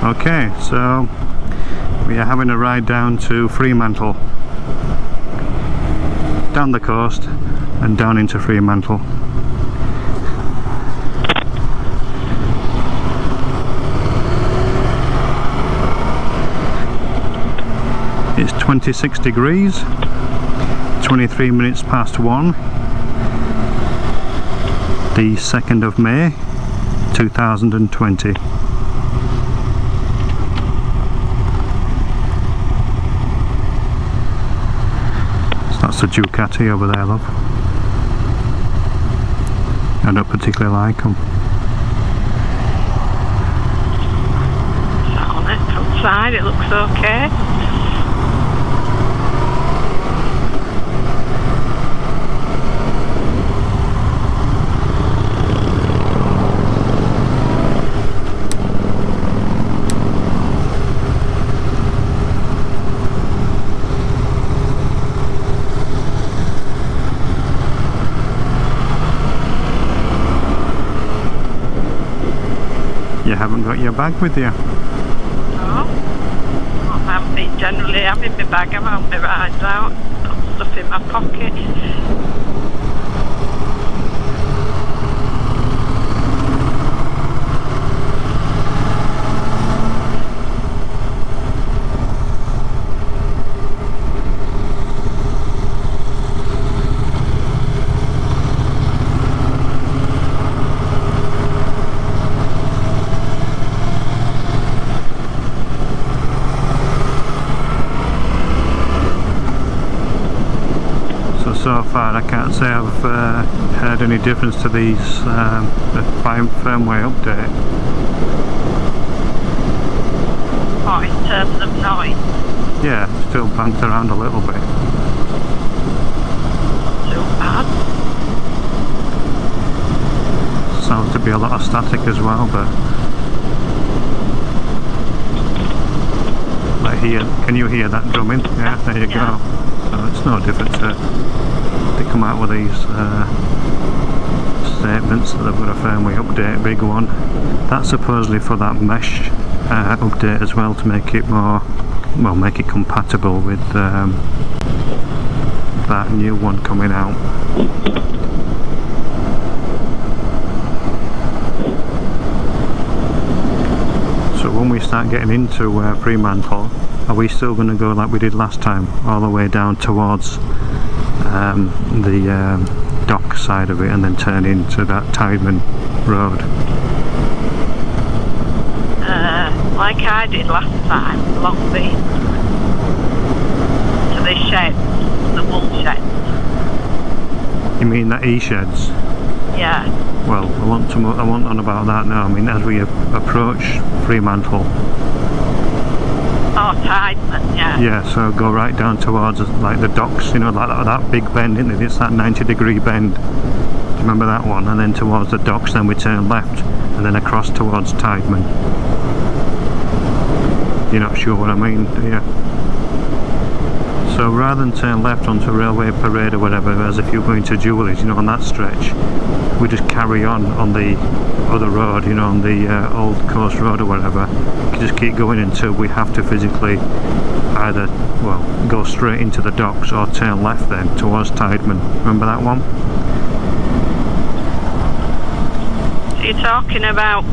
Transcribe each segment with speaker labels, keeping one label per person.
Speaker 1: Okay, so we are having a ride down to Fremantle, down the coast and down into Fremantle. It's 26 degrees, 23 minutes past 1, the 2nd of May 2020. That's a Ducati over there, love. I don't particularly like them.
Speaker 2: On it outside, it looks okay.
Speaker 1: You haven't got your bag with you?
Speaker 2: No. I haven't been generally having my bag around my rides out. Got stuff in my pocket.
Speaker 1: So far I can't say I've heard any difference to these the firmware update.
Speaker 2: Oh, in terms of noise?
Speaker 1: Yeah, still bounced around a little bit.
Speaker 2: Not too bad.
Speaker 1: Sounds to be a lot of static as well, but can you hear that drumming? Yeah, there you go. So it's no different to they come out with these statements that they've got a firmware update, big one. That's supposedly for that mesh update as well, to make it more, well, make it compatible with that new one coming out. So when we start getting into Fremantle, are we still going to go like we did last time, all the way down towards the dock side of it and then turn into that Tideman road?
Speaker 2: Like I did last time, along to the sheds, the wool sheds.
Speaker 1: You mean that E-sheds?
Speaker 2: Yeah.
Speaker 1: Well, I want on about that now. I mean, as we approach Fremantle.
Speaker 2: Oh, Tideman, yeah.
Speaker 1: Yeah, so go right down towards like the docks, you know, like that big bend, isn't it? It's that 90-degree bend. Remember that one? And then towards the docks, then we turn left, and then across towards Tideman. You're not sure what I mean, do you? So rather than turn left onto Railway Parade or whatever, as if you're going to Jewelleys, you know, on that stretch, we just carry on the other road, you know, on the Old Coast Road or whatever. You just keep going until we have to physically either, well, go straight into the docks or turn left then towards Tideman. Remember that one?
Speaker 2: So you're talking about, I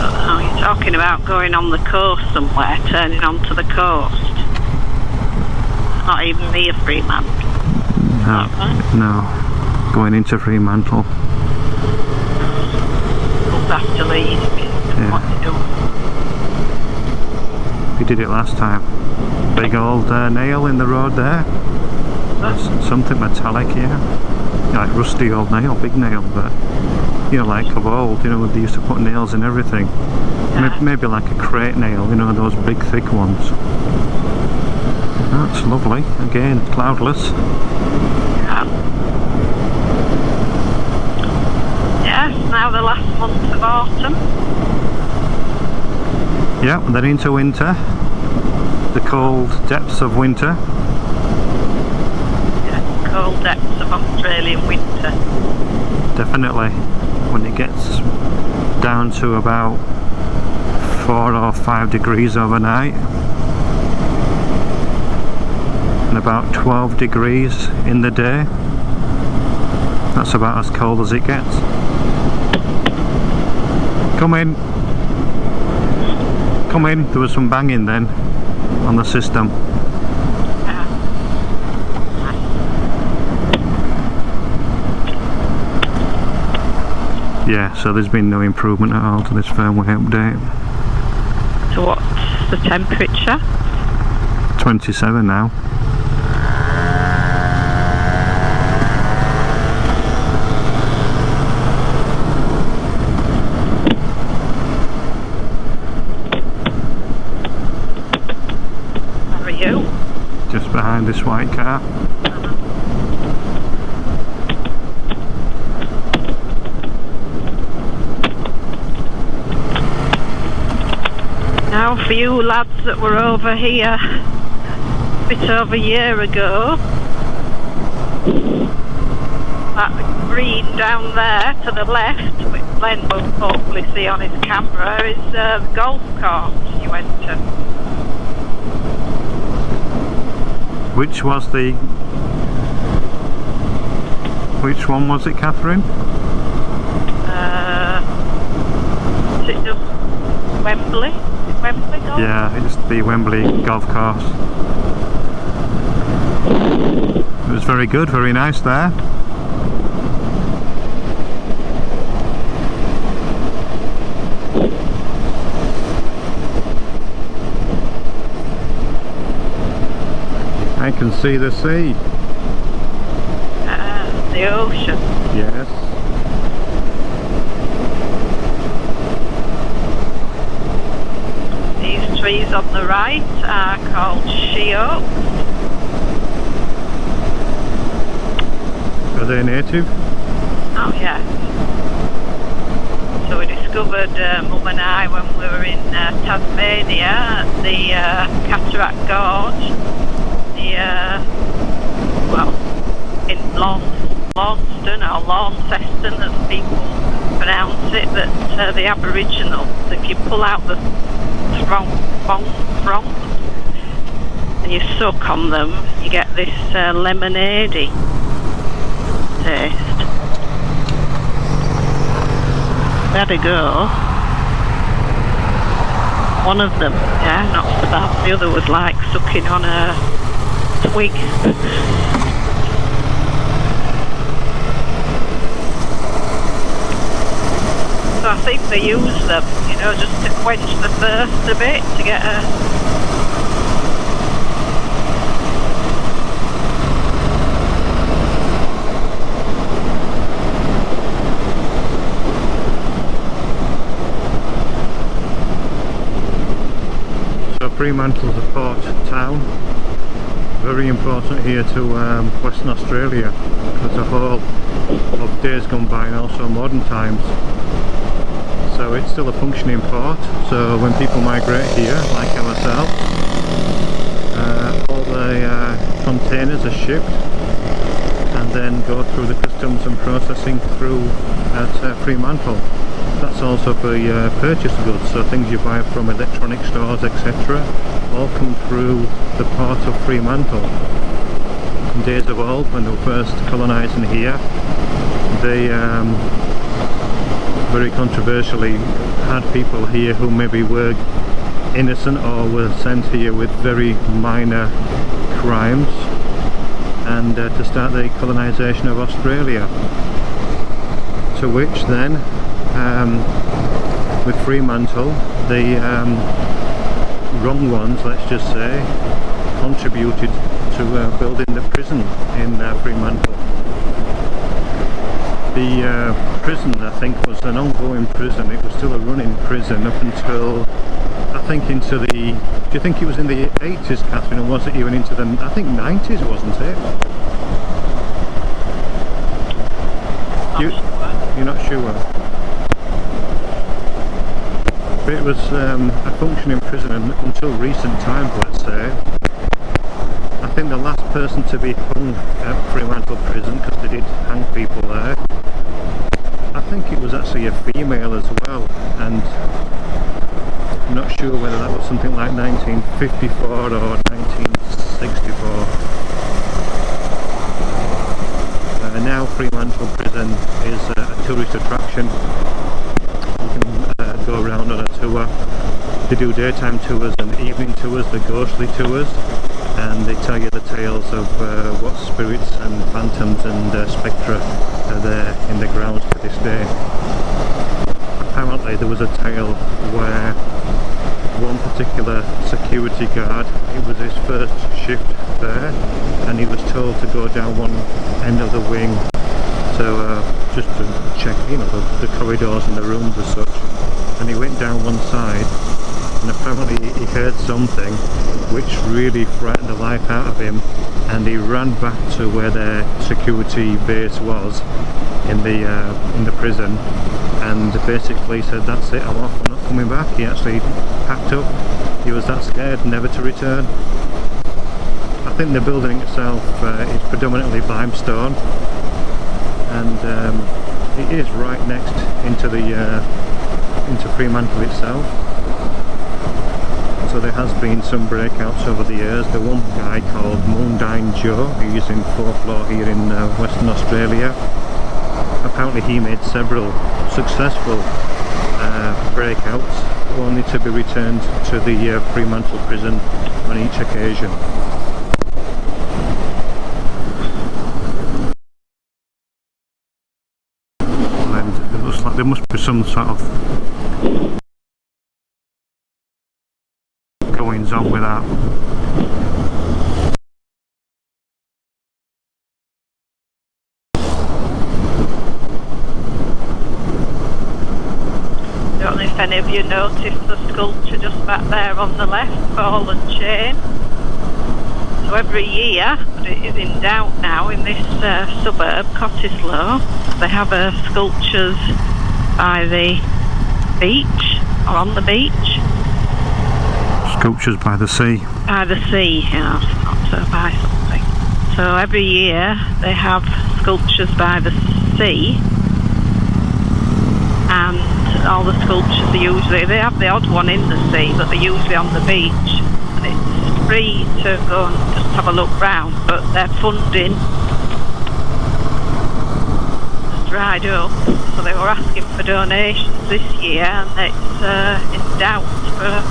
Speaker 2: don't know, you're talking about going on the coast somewhere, turning onto the coast. Not even near Fremantle.
Speaker 1: No,
Speaker 2: right?
Speaker 1: No, going into Fremantle.
Speaker 2: We'll have to leave.
Speaker 1: Yeah.
Speaker 2: What you do.
Speaker 1: We did it last time. Big old nail in the road there. There's something metallic here. Like rusty old nail, big nail, but you know, like of old, you know, they used to put nails in everything.
Speaker 2: Yeah.
Speaker 1: Maybe like a crate nail, you know, those big thick ones. That's lovely. Again, cloudless.
Speaker 2: Yeah. Yes, now the last month of autumn.
Speaker 1: Yeah, then into winter. The cold depths of winter.
Speaker 2: Yeah, cold depths of Australian winter.
Speaker 1: Definitely. When it gets down to about 4 or 5 degrees overnight and about 12 degrees in the day. That's about as cold as it gets. Come in. Come in. There was some banging then on the system. Yeah, so there's been no improvement at all to this firmware update.
Speaker 2: So what's the temperature?
Speaker 1: 27 now.
Speaker 2: Where are you?
Speaker 1: Just behind this white car.
Speaker 2: Now for you lads that were over here a bit over a year ago, that green down there to the left, which Glenn will hopefully see on his camera, is the golf course you went to.
Speaker 1: Which was the... Which one was it, Catherine?
Speaker 2: Is it just Wembley? Wembley golf?
Speaker 1: Yeah, it's the Wembley golf course. It was very good, very nice there. I can see the sea.
Speaker 2: The ocean.
Speaker 1: Yes.
Speaker 2: These trees on the right are called she oaks.
Speaker 1: Are they native?
Speaker 2: Oh yes. So we discovered, Mum and I, when we were in Tasmania at the Cataract Gorge, well, in Launceston or Launceston as people pronounce it, that the Aboriginal, if you pull out the fronds and you suck on them, you get this lemonade-y taste. We had a go. One of them, yeah, not so bad. The other was like sucking on a twig. So I think they use them, you know, just to quench the thirst a bit, to get a...
Speaker 1: Fremantle's a port town, very important here to Western Australia as a whole of days gone by and also modern times. So it's still a functioning port, so when people migrate here, like ourselves, all the containers are shipped and then go through the customs and processing through at Fremantle. That's also for purchase goods, so things you buy from electronic stores, etc., all come through the port of Fremantle. In days of old, when they were first colonising here, they very controversially had people here who maybe were innocent or were sent here with very minor crimes, and to start the colonisation of Australia, to which then with Fremantle, the wrong ones, let's just say, contributed to building the prison in Fremantle. The prison, I think, was an ongoing prison. It was still a running prison up until, I think, into the... Do you think it was in the 80s, Catherine, or was it even into the, I think, 90s, wasn't it? You're not sure? But it was a functioning prison until recent times, let's say. I think the last person to be hung at Fremantle prison, because they did hang people there, I think it was actually a female as well, and I'm not sure whether that was something like 1954 or 1964. Now Fremantle Prison is a tourist attraction. You can go around on a tour. They do daytime tours and evening tours, the ghostly tours, and they tell you the tales of what spirits and phantoms and spectra are there in the grounds to this day. Apparently there was a tale where one particular security guard, it was his first shift there, and he was told to go down one end of the wing to just to check, you know, the corridors and the rooms as such, and he went down one side, and apparently he heard something which really frightened the life out of him, and he ran back to where their security base was in the prison, and basically said, "That's it, I'm off, I'm not coming back." He actually packed up. He was that scared never to return. I think the building itself is predominantly limestone, and it is right next into Fremantle itself. So there has been some breakouts over the years. The one guy called Mundine Joe, who's in 4th floor here in Western Australia, apparently he made several successful breakouts, only to be returned to the Fremantle prison on each occasion. And it looks like there must be some sort of goings on with that.
Speaker 2: I don't know if any of you noticed the sculpture just back there on the left, Ball and Chain. So every year, but it is in doubt now in this suburb, Cottesloe, they have sculptures by the beach, or on the beach.
Speaker 1: Sculptures by the sea.
Speaker 2: By the sea, you know, not so by something. So every year they have sculptures by the sea, and all the sculptures are usually, they have the odd one in the sea, but they're usually on the beach, and it's free to go and just have a look round, but their funding has dried up, so they were asking for donations this year, and it's in doubt for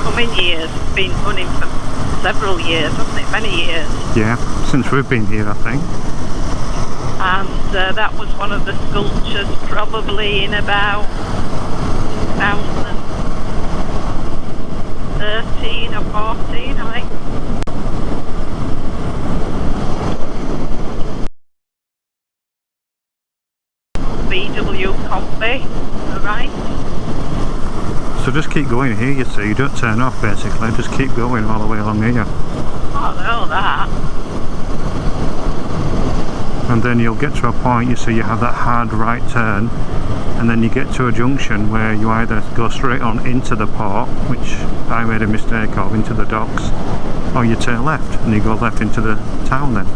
Speaker 2: coming years. It's been running for several years, hasn't it? Many years.
Speaker 1: Yeah, since we've been here, I think.
Speaker 2: And that was one of the sculptures probably in about 2013 or 14, I think. BW Combi, right?
Speaker 1: So just keep going here, you see, you don't turn off basically, just keep going all the way along here.
Speaker 2: Oh, I know that.
Speaker 1: And then you'll get to a point, you see, you have that hard right turn, and then you get to a junction where you either go straight on into the port, which I made a mistake of, into the docks, or you turn left and you go left into the town then.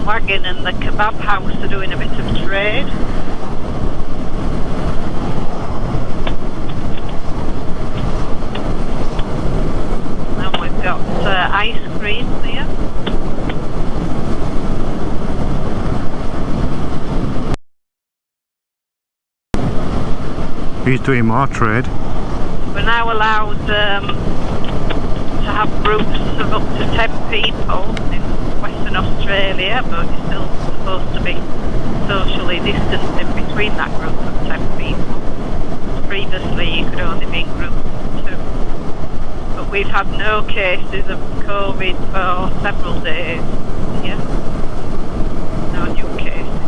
Speaker 2: Wagon and the kebab house are doing a bit of trade. And we've got ice cream here.
Speaker 1: He's doing more trade.
Speaker 2: We're now allowed to have groups of up to 10 people in Western Australia, but it's still supposed to be socially distanced in between that group of 10 people. Previously you could only be in groups of 2. But we've had no cases of COVID for several days. Yeah. No new cases.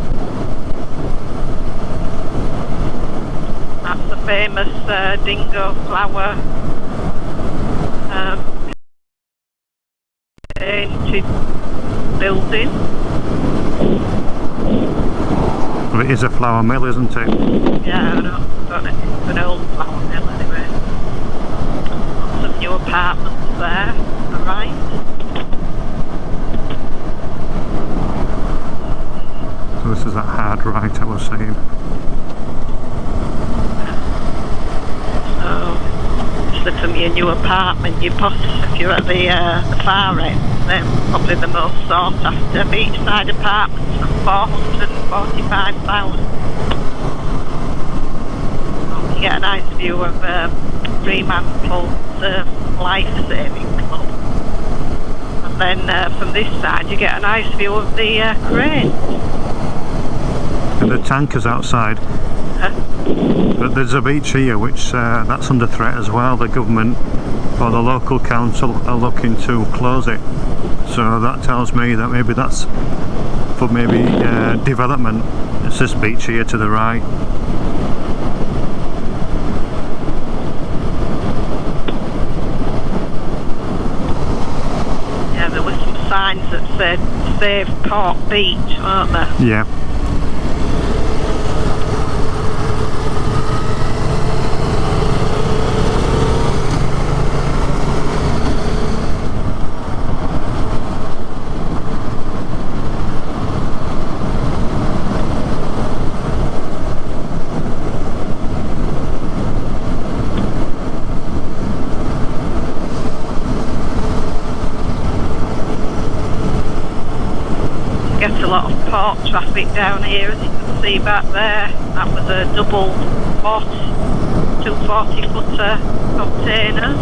Speaker 2: That's the famous dingo flower painted building.
Speaker 1: Well, it is a flour mill, isn't it?
Speaker 2: Yeah, I don't know if it's an old flour mill anyway. Lots of new apartments there, alright.
Speaker 1: So this is that hard right I was saying.
Speaker 2: So from your new apartment, if you're at the far end, then probably the most sought after beachside apartments for 445,000. You get a nice view of Fremantle's life-saving club, and then from this side you get a nice view of the crane.
Speaker 1: And the tankers outside. But there's a beach here which that's under threat as well. The government or the local council are looking to close it. So that tells me that maybe that's for maybe development. It's this beach here to the right.
Speaker 2: Yeah, there were some signs that said Save Port Beach, weren't there?
Speaker 1: Yeah.
Speaker 2: Gets a lot of port traffic down here, as you can see back there. That was a double port, 240-footer containers.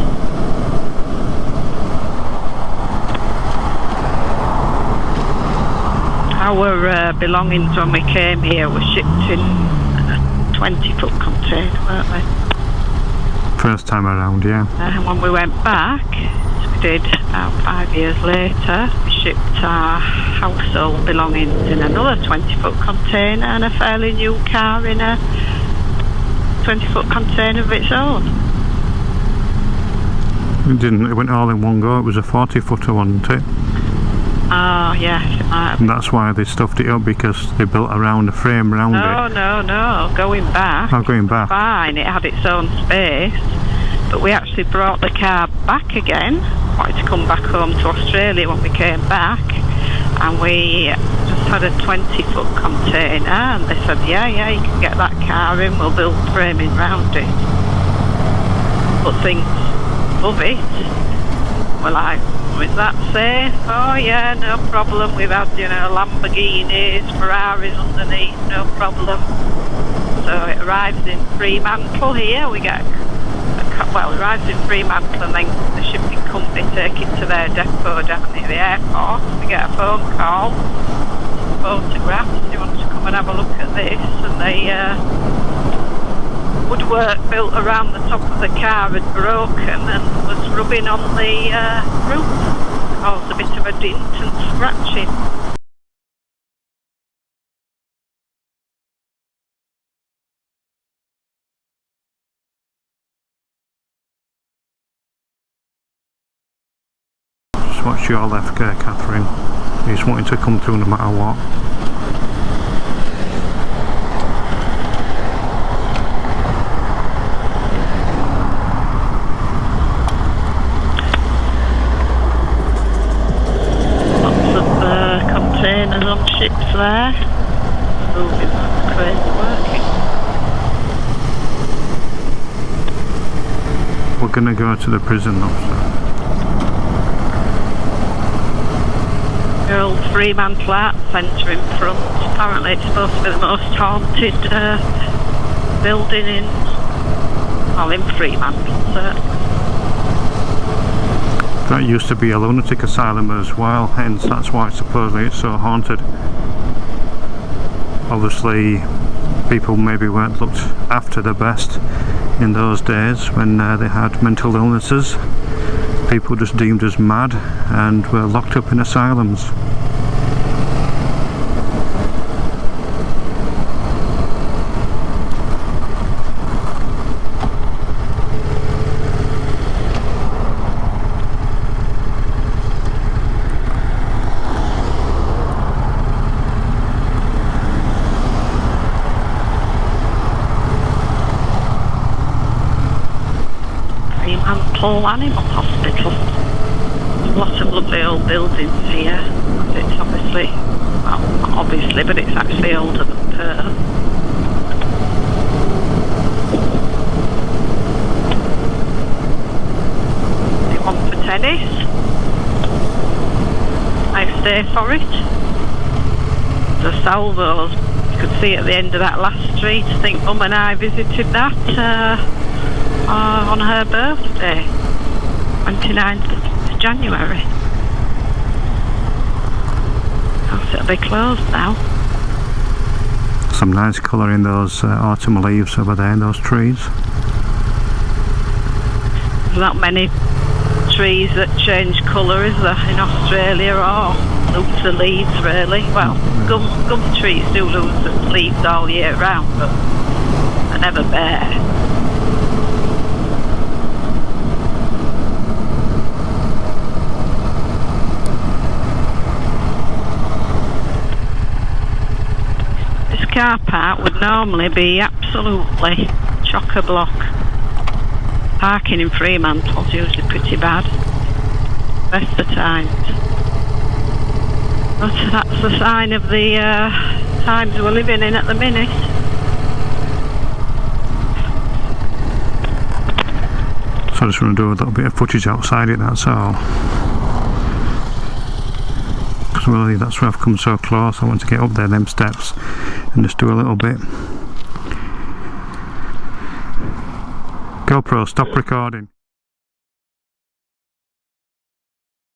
Speaker 2: Our belongings when we came here were shipped in a 20-foot container, weren't they?
Speaker 1: First time around, yeah.
Speaker 2: And when we went back, as we did about 5 years later, we shipped our household belongings in another 20-foot container and a fairly new car in a 20-foot container of its own.
Speaker 1: It went all in one go. It was a 40-footer, wasn't it?
Speaker 2: Oh, yes, it might have.
Speaker 1: And that's why they stuffed it up, because they built around a frame around it.
Speaker 2: No, going back.
Speaker 1: Oh, going back.
Speaker 2: Fine, it had its own space, but we actually brought the car back again. Wanted to come back home to Australia when we came back, and we just had a 20-foot container, and they said, yeah, you can get that car in, we'll build framing round it. But things above it were like, is that safe? Oh yeah, no problem. We've had, Lamborghinis, Ferraris underneath, no problem. So it arrives in Fremantle here. We get it arrives in Fremantle, and then the shipping company take it to their depot down near the airport. We get a phone call, photographs. Do you want to come and have a look at this? And they woodwork built around the top of the car had broken and was rubbing on the roof. Caused a bit of a dint and scratching.
Speaker 1: Just watch your left, Catherine. He's wanting to come through no matter what.
Speaker 2: On ships there, moving the cranes working.
Speaker 1: We're gonna go to the prison though, so.
Speaker 2: The old Fremantle Art Centre in front. Apparently it's supposed to be the most haunted building in Fremantle, certainly.
Speaker 1: That used to be a lunatic asylum as well, hence that's why supposedly it's so haunted. Obviously people maybe weren't looked after the best in those days when they had mental illnesses. People just deemed as mad and were locked up in asylums.
Speaker 2: Fremantle Animal Hospital. A lot of lovely old buildings here. It's obviously, well, not obviously, but it's actually older than Perth. You want for tennis? Nice day for it. The Salvos, you could see at the end of that last street. I think Mum and I visited that on her birthday, 29th of January. Perhaps it'll be closed now.
Speaker 1: Some nice colour in those autumn leaves over there in those trees.
Speaker 2: There's not many trees that change colour, is there, in Australia, or lose the leaves really. Well, gum trees do lose the leaves all year round, but they're never bare. This car park would normally be absolutely chock-a-block. Parking in Fremantle is usually pretty bad, best of times. But that's the sign of the times we're living in at the minute.
Speaker 1: So I just want to do a little bit of footage outside it, that's all. Because really that's where I've come so close. I want to get up there, them steps, and just do a little bit. GoPro, stop recording.